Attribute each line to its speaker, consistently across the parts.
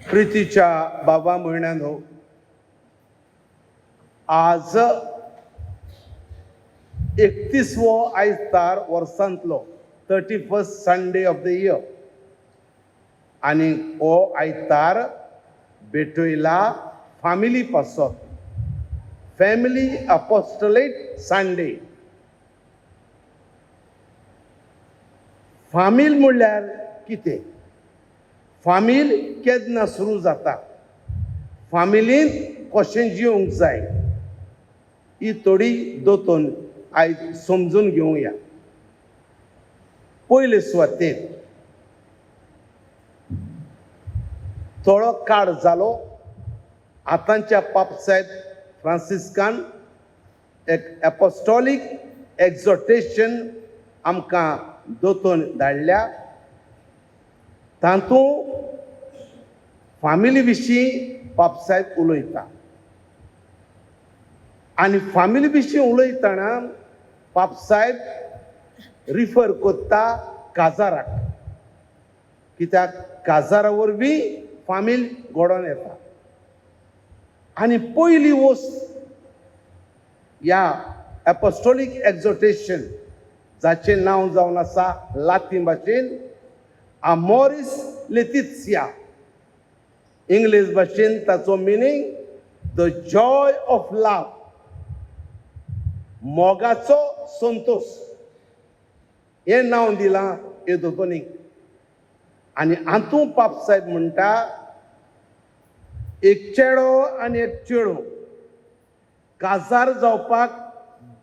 Speaker 1: प्रीतीच्या बाबा भयणांनो, आज 31वो आयतार वर्सांतलो 31st Sunday off the year आणि हो आयतार भेटयला फॅमिली पासत फॅमिली अपोस्टोलेट संडे. फामील म्हणल्यार कितें? फामील केन्ना सुरू जाता, फामिलींत कशें जिवंक जाय ही थोडी दोतोन आयज समजून घेवया. पयले सुवातेर थोडो काळ जालो आतांच्या पापसाहेब फ्रांसिस्कान एक एपोस्टॉलीक एक्झॉर्टेशन आमकां दोतोन धाडल्या. तातूंत फामिली विशीं पापसाहेब उलयता आनी फामिली विशीं उलयतना पापसाहेब रिफर करता काजाराक, कित्याक काजारा वरवीं फामील घडोवन येता. आनी पयली वस्त ह्या एपोस्टॉलीक एक्झॉर्टेशन जाचें नांव जावन आसा लातीन भाशेन अमोरिस लेटित्सिया, इंग्लीश भाशेन ताचो मिनींग द जॉय ऑफ लव, मोगाचो संतोष हें नांव दिलां हे दोतोनीक. आनी हातूंत पापसाहेब म्हणटा एक चेडो आनी एक चेडो काजार जावपाक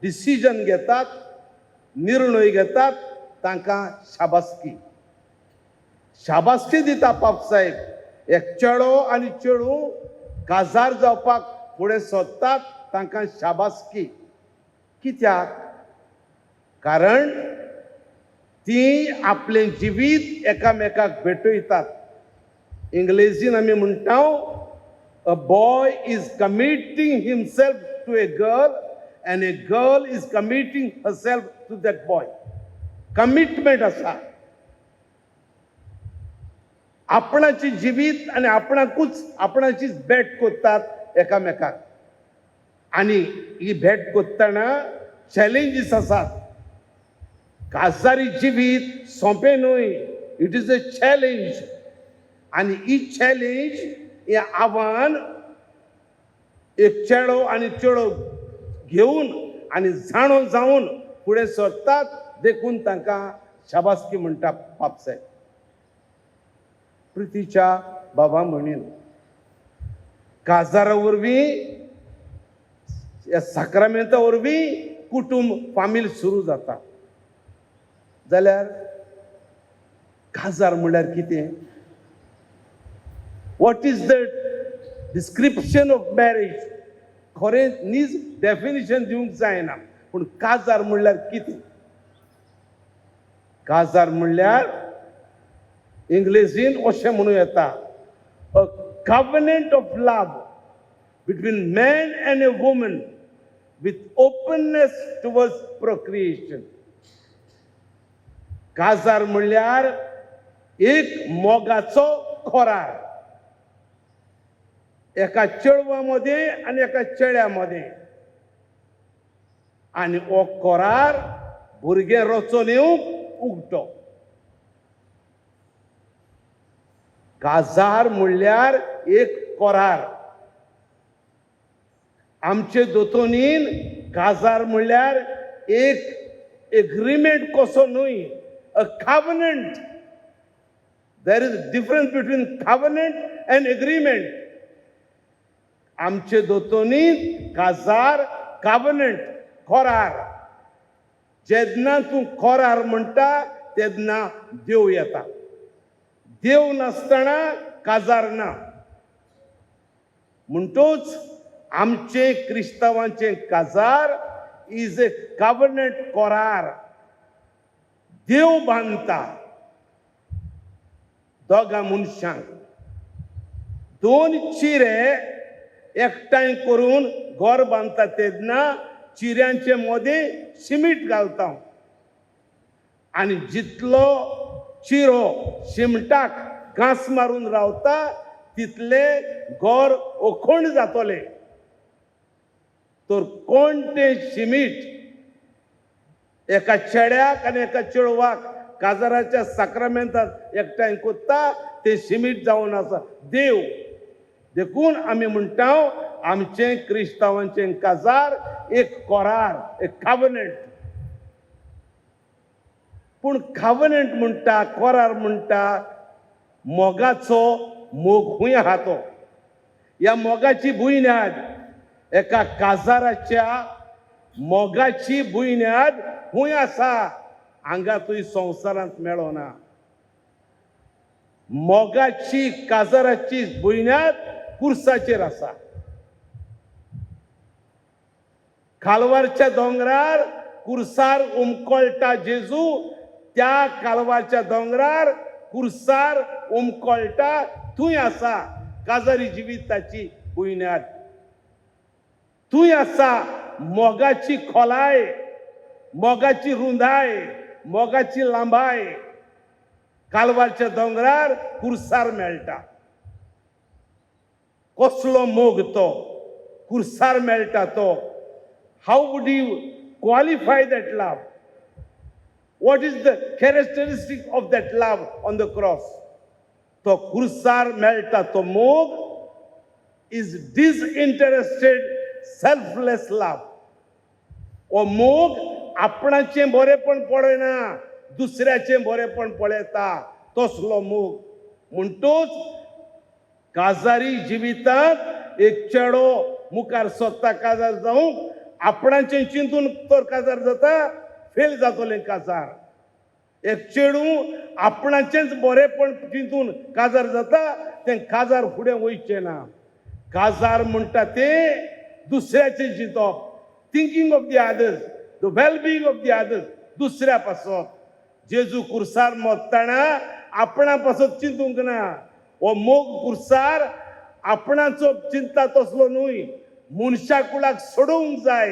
Speaker 1: डिसिजन घेतात, निर्णय घेतात, तांकां शाबासकी शाबासकी दिता पापसाहेब. एक चेडो आनी चेडू काजार जावपाक फुडें सरतात, तांकां शाबासकी. कित्याक? कारण ती आपलें जिवीत एकामेकाक भेटयतात. इंग्लिशीन आमी म्हणटा a boy is committing himself to a girl and a girl is committing herself to that boy. Commitment आसा. आपणाची जिवीत आनी आपणाचीच भेट करतात एकामेकाक. आनी ही भेट करतना चॅलेंजीस आसात. काजारी जिवीत सोंपें न्हय, इट इज अ चॅलेंज. आनी ही चॅलेंज हें आव्हान एक चेडो आनी चेडो घेवन आनी जाणो जावन फुडें सरतात, देखून तांकां शाबासकी म्हणटा पापसाहेब. प्रितीच्या बाबा म्हणीन काजारा वरवीं ह्या साक्रामेंता वरवीं कुटुंब फामील सुरू जाता. जाल्यार काजार म्हणल्यार कितें? What is the description of marriage? खरें नीज डेफिनेशन दिवंक जायना, पूण काजार म्हणल्यार कितें? काजार म्हणल्यार इंग्लिशीन अशें म्हणूं येता a covenant of love between man and a woman with openness towards procreation. काजार म्हणल्यार एक मोगाचो खोरार एका चेडवा मध्ये आनी एका चेड्या मध्ये. आनी हो खोरार भुरगें रचोन येवंक उगतो. काजार म्हणल्यार एक खोरार. आमचे दोतोनीन काजार म्हणल्यार एक एग्रीमेंट कसो न्हय, a covenant. There is difference between covenant and agreement. आमचे दोतोनी काजार कव्हनंट, खोरार. जेन्ना तूं खोरार म्हणटा तेन्ना देव येता. देव नासतना काजार ना. म्हणटूच आमचे क्रिस्तांवांचे काजार इज ए कव्हनंट खोरार. देव बांदता दोगा मनशांक. दोन चिरे एकठांय करून घर बांदता तेन्ना चिऱ्यांचे मदीं सिमीट घालता आनी जितलो चिरो शिमटाक घास मारून रावता तितले घर अखंड जातले. तर कोण ते शिमीट एका चेड्याक आनी एका चेडवाक काजाराच्या साक्रामेंतांत एकठांय कोत्ता ते शिमीट जावन आसा देव. देखून आमी म्हणटा आमचे क्रिस्तांवांचे काजार एक करार, एक कॉव्हनंट. पूण कॉव्हनंट म्हणटा, करार म्हणटा, मोगाचो मोग खूंय आहा तो. ह्या मोगाची बुन्याद एका काजाराच्या मोगाची बुन्याद खूंय आसा हांगातूय संवसारांत मेळना. मोगाची काजाराची बुन्याद कुर्साचेर आसा. कालवारच्या दोंगरार कुर्सार उमकोळटा जेजू, त्या कालवारच्या दोंगरार कुर्सार उमकोळटा थंय आसा काजारी जिविताची बुन्याद. थंय आसा मोगाची खोलाय, मोगाची रुंदाय, मोगाची लांबाय. कालवारच्या दोंगरार कुर्सार मेळटा. कसलो मोग तो कुर्सार मेळटा तो. How would you qualify that love? What is the characteristic of that love on the cross? तो कुर्सार मेळटा तो मोग is disinterested, selfless love. ओ मोग आपणाचे बरेपण पळयना, दुसऱ्याचे बरेपण पळयता तसलो मोग. म्हणटूच काजारी जिवितांत एक चेडो मुखार सोदता काजार जावंक आपणाचें चिंतून तर काजार जाता, फेल जातलें काजार. एक चेडू आपणाचेंच बरेपण चिंतून काजार जाता, तें काजार फुडें वयचें ना. काजार म्हणटा तें दुसऱ्याचें चिंतप, thinking of the others, the well being of the others, दुसऱ्या पासत. जेजू कुर्सार मोत्ताना आपणा पासत चिंतूंक ना. हो मोग कुर्सार आपणाचो चिंता तसलो न्हय, मनशा कुळाक सोडूंक जाय.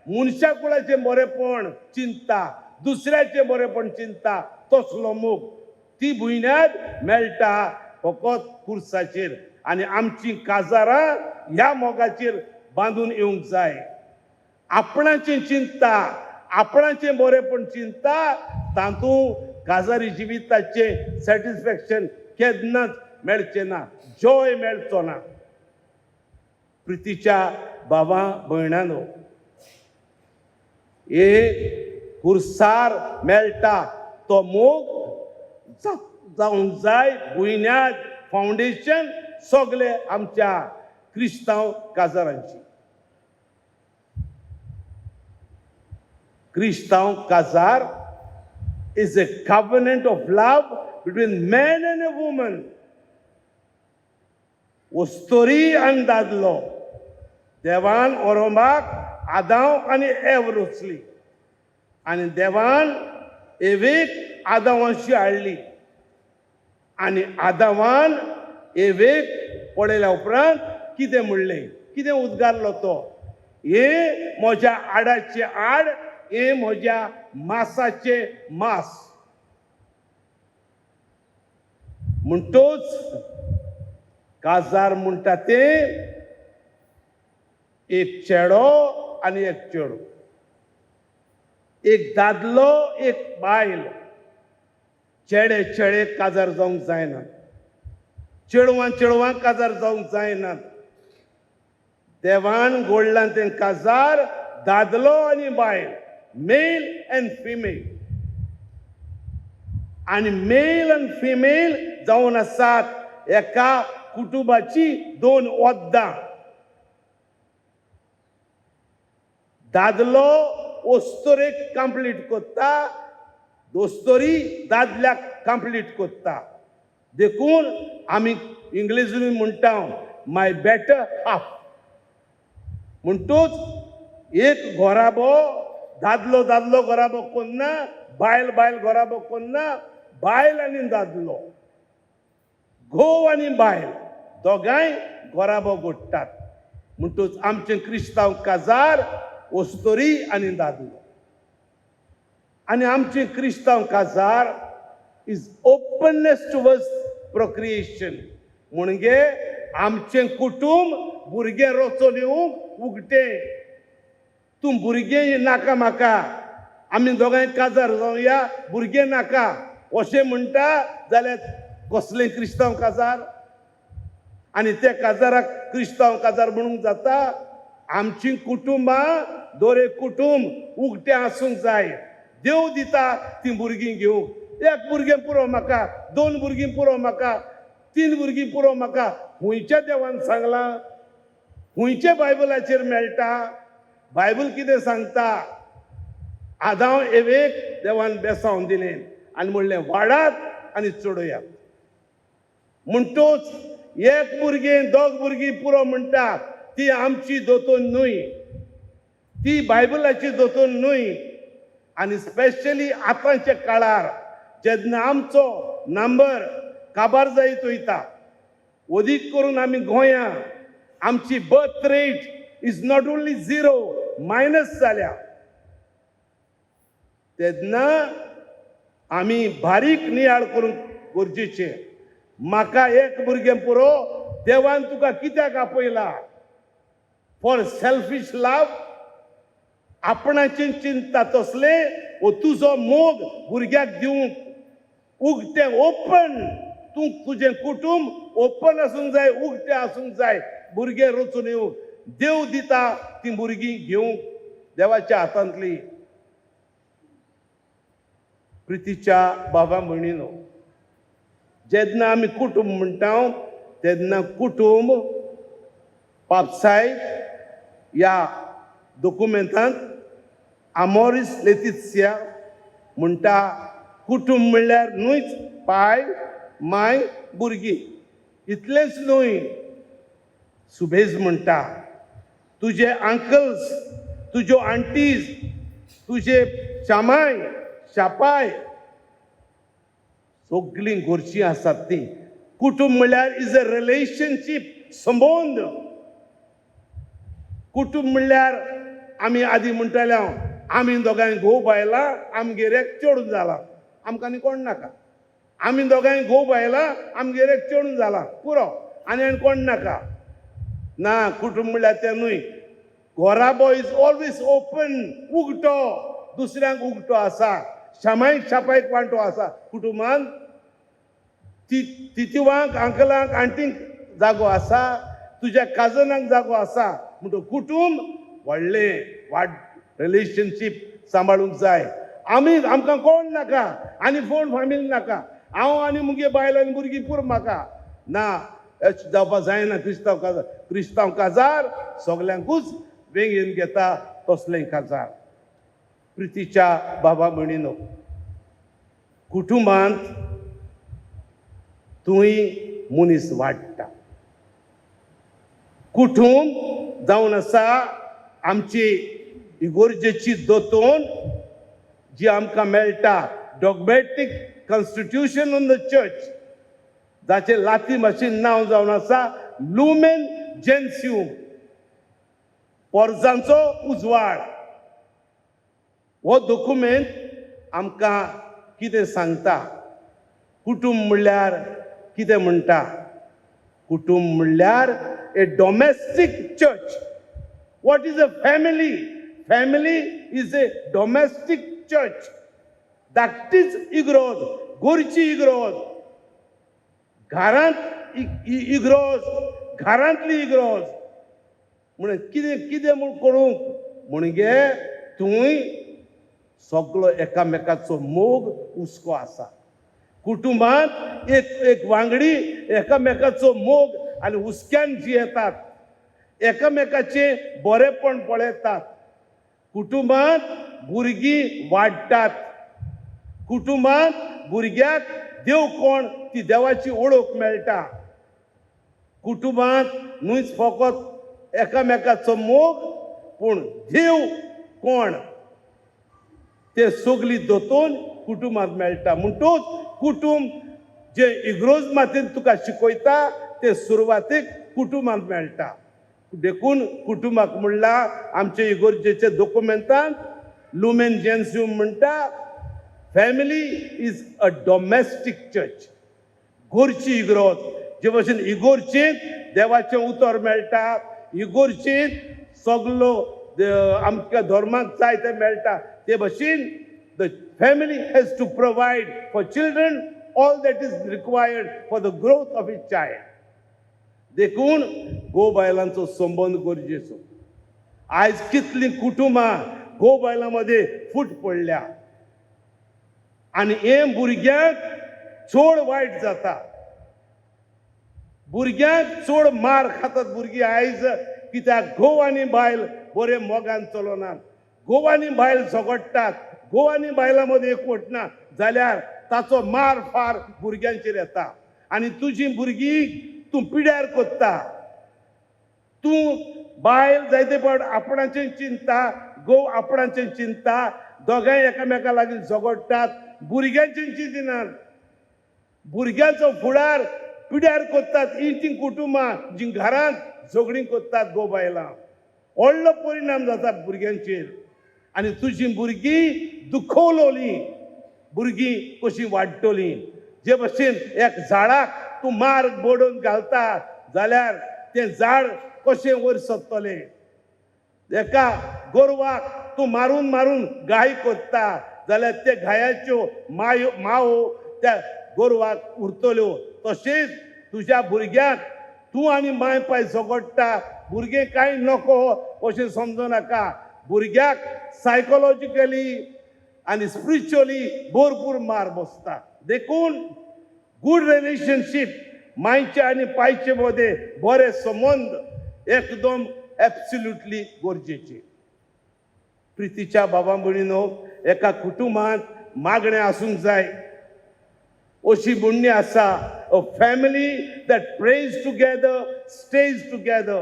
Speaker 1: मनशा कुळाचें बरेपण चिंता, दुसऱ्याचें बरेपण चिंता तसलो मोग. ती बुन्याद मेळटा फकत कुर्साचेर. आनी आमची काजारां ह्या मोगाचेर बांदून येवंक जाय. आपणाचें चिंता, आपणाचें बरेपण चिंता, तातूंत काजारी जिविताचें सॅटिस्फॅक्शन केन्नाच मेळचें ना, जॉय मेळचो ना. प्रितीच्या बाबा भयणांनो, एक कुर्सार मेळटा तो मोग जावंक जाय बुन्याद, फावंडेशन सगळे आमच्या क्रिस्तांव काजारांची. क्रिस्तांव काजार is a covenant of love between man and a woman. उस्तोरी आनी दादलो देवान ओरोमाक आदाव आनी एव रचली आनी देवान एवेक आदावांशी हाडली आनी आदावान एवेक पळयल्या उपरांत कितें म्हणलें, कितें उद्गारलो तो? हे म्हज्या आडाचे आड, हे म्हज्या मांसाचे मांस. म्हणटूच काजार म्हणटा तें एक चेडो आनी एक चेडू, एक दादलो एक बायल. चेडे चेडेक काजार जावंक जायना, चेडवां चेडवांक काजार जावंक जायनात. देवान घडलां तें काजार दादलो आनी बायल, मेल एंड फिमेल. आनी मेल आनी फिमेल जावन आसात एका कुटुंबाची दोन वद्दां. दादलो ओस्तोरेक कंप्लीट कोत्ता, दोस्तोरी दादल्याक कंप्लीट कोत्ता. देखून आमी इंग्लिशीन म्हणटा माय बेटर हाफ. म्हणटूच एक घोराबो दादलो दादलो घोराबो कोन्ना, बायल बायल घोराबो कोन्ना, बायल आनी दादलो, घोव आनी बायल दोगांय घोराबो घडटात. म्हणटूच आमचें क्रिस्तांव काजार ओस्तोरी आनी दादलो. आनी आमचें क्रिस्तांव काजार इज ओपननेस टुवर्ड्स प्रोक्रिएशन. म्हणजे आमचे कुटुंब भुरगे रचून येवंक उगटे. तूं भुरगे नाका म्हाका, आमी दोगांय काजार जावया, भुरगे नाका अशें म्हणटा जाल्यार कसलें क्रिस्तांव काजार? आनी त्या काजाराक क्रिस्तांव काजार म्हणूंक जाता? आमची कुटुंबां दोरे कुटुंब उगटे आसूंक जाय. देव दिता ती भुरगीं घेवंक. एक भुरगें पुरो म्हाका, 2 भुरगीं पुरो म्हाका, 3 भुरगीं पुरो म्हाका. हुंयच्या देवान सांगलां, हुंयच्या बायबलाचेर मेळटा. बायबल कितें सांगता? आदाम एवेक देवान बेसांव दिलें आनी म्हणलें वाडात आनी चडयात. म्हणटूच एक भुरगें 2 भुरगीं पुरो म्हणटा ती आमची दोतोन न्हय, ती बायबलाची दोतोन न्हय. आनी स्पेशली आतांच्या काळार जेन्ना आमचो नंबर काबार जायत वयता, अदीक करून आमी गोंयां आमची birth rate is not only 0 minus जाल्या, तेन्ना आमी बारीक नियाळ करूंक गरजेचें. म्हाका एक भुरगें पुरो, देवान तुका कित्याक आपयला? फॉर सेल्फिश लव? आपणाची चिंता तसले वो तुजो मोग भुरग्याक दिवंक उगटें ओपन. तूं तुजें कुटुंब ओपन आसूंक जाय, उगटें आसूंक जाय. भुरगे रचून येवंक देव दिता ती भुरगीं घेवंक देवाच्या हातांतली. प्रितीच्या बाबा भयणीनो, जेन्ना आमी कुटुंब म्हणटा तेन्ना कुटुंब पापसाय ह्या डॉक्युमेंटांत आमोरिस लेतित्सिया म्हणटा कुटुंब म्हणल्यार न्हूच पाय माय भुरगीं इतलेंच न्हय. सुबेज म्हणटा तुजे अंकल्स, तुज्यो आंटीज, तुजे शामाय शापाय सगळीं घरचीं आसात तीं. कुटुंब म्हणल्यार इज अ रिलेशनशीप, संबंद. कुटुंब म्हणल्यार आमी आदीं म्हणटाले आमी दोगांय घोव बायलां, आमगेर एक चेडूं जालां, आमकां आनी कोण नाका. आमी दोगांय घोव बायलां, आमगेर एक चेडूं जालां, पुरो, आनी कोण नाका. ना, कुटुंब म्हणल्यार तें न्हय. घोराबो इज ऑलवेज ओपन, उगटो, दुसऱ्यांक उगटो आसा. शामायक शापायक वांटो आसा. कुटुंबान तितीवांक अंकलांक आंटींक जागो आसा, तुज्या काजनांक जागो आसा. म्हणटकूच कुटुंब व्हडलें रिलेशनशीप सांबाळूंक जाय. आमकां कोण नाका आनी फोन फामील नाका. हांव आनी मुगे बायल आनी भुरगीं पुरो म्हाका ना. जावपा जायना. क्रिस्तांव काजार सगल्यांकूच वेंगेन घेता तसलें काजार. प्रितीच्या बाबा भयणीनो, कुटुंबांत तुय मनीस वाडटा. कुटुंब जावन आसा आमची इगोर्जेची दोतोन जी आमकां मेळटा. डॉगमॅटीक कॉन्स्टिट्यूशन ऑन द चर्च, जाचें लातीन भाशेन नांव जावन आसा लुमेन जेन्सियम, पोरजांचो उजवाड. हो डॉक्युमेंट आमकां कितें सांगता? कुटुंब म्हणल्यार कितें म्हणटा? कुटुंब म्हणल्यार a domestic church. What is a family? Family is a domestic church. धाकटीच इग्रोज, गोरची इग्रोज, घरांत इग्रोज, घरांतली इग्रोज. म्हण कितें म्हूण करूंक म्हणजे थंय सगळो एकामेकाचो मोग हुस्को आसा. कुटुंबांत एक वांगडी एकामेकाचो मोग आनी हुस्क्यान जियेतात, एकामेकाचें बरेपण पळयतात. कुटुंबांत भुरगीं वाडटात. कुटुंबांत भुरग्याक देव कोण ती देवाची ओळख मेळटा. कुटुंबांत न्हूच फकत एकामेकाचो मोग, पूण देव कोण ते सगळी दोतोन कुटुंबांत मेळटा. म्हणटूच कुटुंब जे इग्रोज मातेन तुका शिकयता ते सुरवातेक कुटुंबांत मेळटा. देखून कुटुंबाक म्हणला आमचे इगोर्जेचे डॉक्युमेंटांत लुमेन जेन्सियम म्हणटा family is a domestic church. घरची इग्रोज जे भशेन इगोर्जींत देवाचें उतर मेळटा, इगोर्जींत सगलो आमच्या धर्माक जाय तें मेळटा, ते भशेन the family has to provide for children all that is required for the growth of his child. देखून घोव बायलांचो संबंद गरजेचो. आज कितलीं कुटुंबां घोव बायलां मध्ये फूट पडल्या आनी हे भुरग्यांक चड वायट जाता. भुरग्यांक चड मार खातात भुरगीं आयज, कित्याक घोव आनी बायल बरे मोगान चलोनात. घोव आनी बायल झगडटात, घोव आनी बायलां मध्ये एकवट ना जाल्यार ताचो मार फार भुरग्यांचेर येता आनी तुजीं भुरगीं तूं पिड्यार कोत्ता. तूं बायल जायते फावट आपणाचें चिंता, घोव आपणाचें चिंता, दोगांय एकामेका लागीं झगडटात, भुरग्यांचें चिंतिनात. भुरग्यांचो फुडार पिड्यार कोत्तात ही तीं कुटुंबां जीं घरांत झगडीं कोत्तात घोव बायलां. व्हडलो परिणाम जाता भुरग्यांचेर आनी तुजीं भुरगीं दुखवलोलीं भुरगीं कशीं वाडटलीं. जे भशेन एक झाडाक तूं मार बडोवन घालता जाल्यार तें झाड कशें वयर सरतलें. एका गोरवाक तूं मारून मारून गाय कोत्ता जाल्यार ते गायाच्यो मावो त्या गोरवाक उरतल्यो. तशेंच तुज्या भुरग्याक तूं आनी माय पाय झगडटा, भुरगें कांय नको अशें समजूं नाका. भुरग्याक सायकोलॉजिकली आनी स्पिरिच्युअली भरपूर मार बसता. देखून गुड रिलेशनशीप मायचे आनी पायचे मदें बरे संबंद एकदम एब्सोल्युटली गरजेचे. प्रितीच्या बाबा भयणीनो, एका कुटुंबांत मागणें आसूंक जाय अशी म्हणणी आसा, a family that prays together stays together.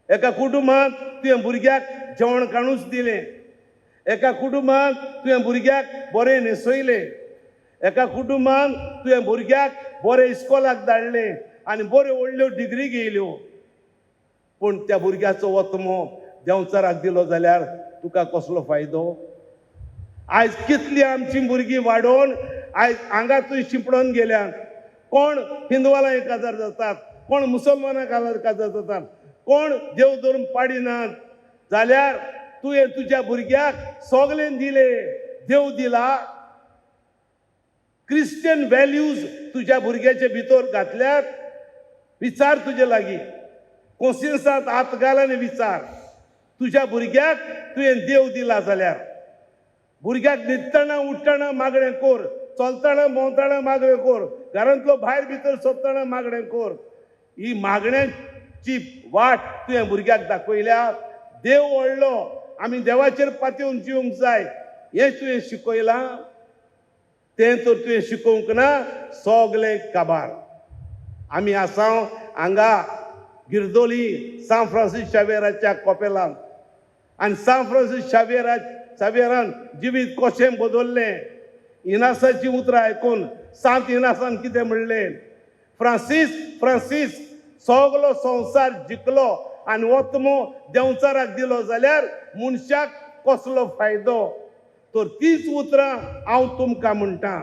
Speaker 1: एका कुटुंबांत तुवें भुरग्याक जेवण खाणूच दिलें, एका कुटुंबांत तुवें भुरग्याक बरें न्हेसयलें, एका कुटुंबांत तुवें भुरग्याक बरें इस्कॉलाक धाडलें आनी बऱ्यो व्हडल्यो डिग्री घेयल्यो, पूण त्या भुरग्याचो वतमो देंवचाराक दिलो जाल्यार तुका कसलो फायदो. आयज कितलीं आमचीं भुरगीं वाडोवन आयज हांगातूय शिंपडोन गेल्यात. कोण हिंदवालां काजार जातात, कोण मुसलमानां काजार जातात, कोण देव धरून पाडिनात. जाल्यार तुवें तुज्या भुरग्याक सगलें दिलें, देव दिला. क्रिश्चन व्हॅल्यूज तुज्या भुरग्याचे भितर घातल्यात. विचार तुजे लागीं, कॉन्सियन्सांत हात घाल आनी विचार. तुज्या भुरग्याक तुवें देव दिला जाल्यार भुरग्याक न्हिदतना उठतना मागणें कर, चलतना भोंवतना मागणें कर, घरांतलो भायर भितर सरतना मागणें कर. ही मागण्यांची वाट तुवें भुरग्याक दाखयल्या. देव व्हडलो, आमी देवाचेर पातयेवन जिवंक जाय हें तुवें शिकयलां. तें तर तुवें शिकोवंक ना, सगलें काबार. आमी आसा हांगा गिर्दोली सान फ्रांसीस शावेराच्या कॉपेलांत आनी सान फ्रांसीस शावेरान जिवीत कशें बदल्लें. इनासाची उतरां आयकून सांत इनासान कितें म्हणलें, फ्रांसीस सगलो संवसार जिखलो आनी वतमो देंवचाराक दिलो जाल्यार मनशाक कसलो फायदो. तर तीच उतरां हांव तुमकां म्हणटा.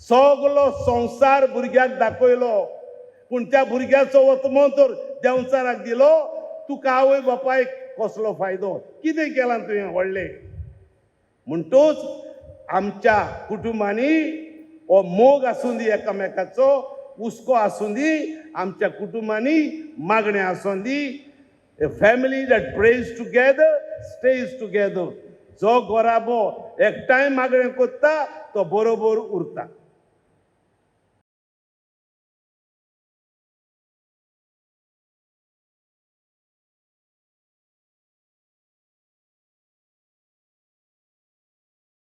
Speaker 1: सगलो संवसार भुरग्याक दाखयलो, पूण त्या भुरग्याचो वतमो तर देंवचाराक दिलो, तुका आवय बापायक कसलो फायदो. कितें केलां तुवें व्हडलें. म्हणटूच आमच्या कुटुंबांनी हो मोग आसूं दी एकामेकाचो, हुस्को आसूं दी, आमच्या कुटुंबांनी मागणें आसूं दी. A family that prays together stays together. जो घोराबो एकठांय मागणें कोत्ता तो बरोबर उरता.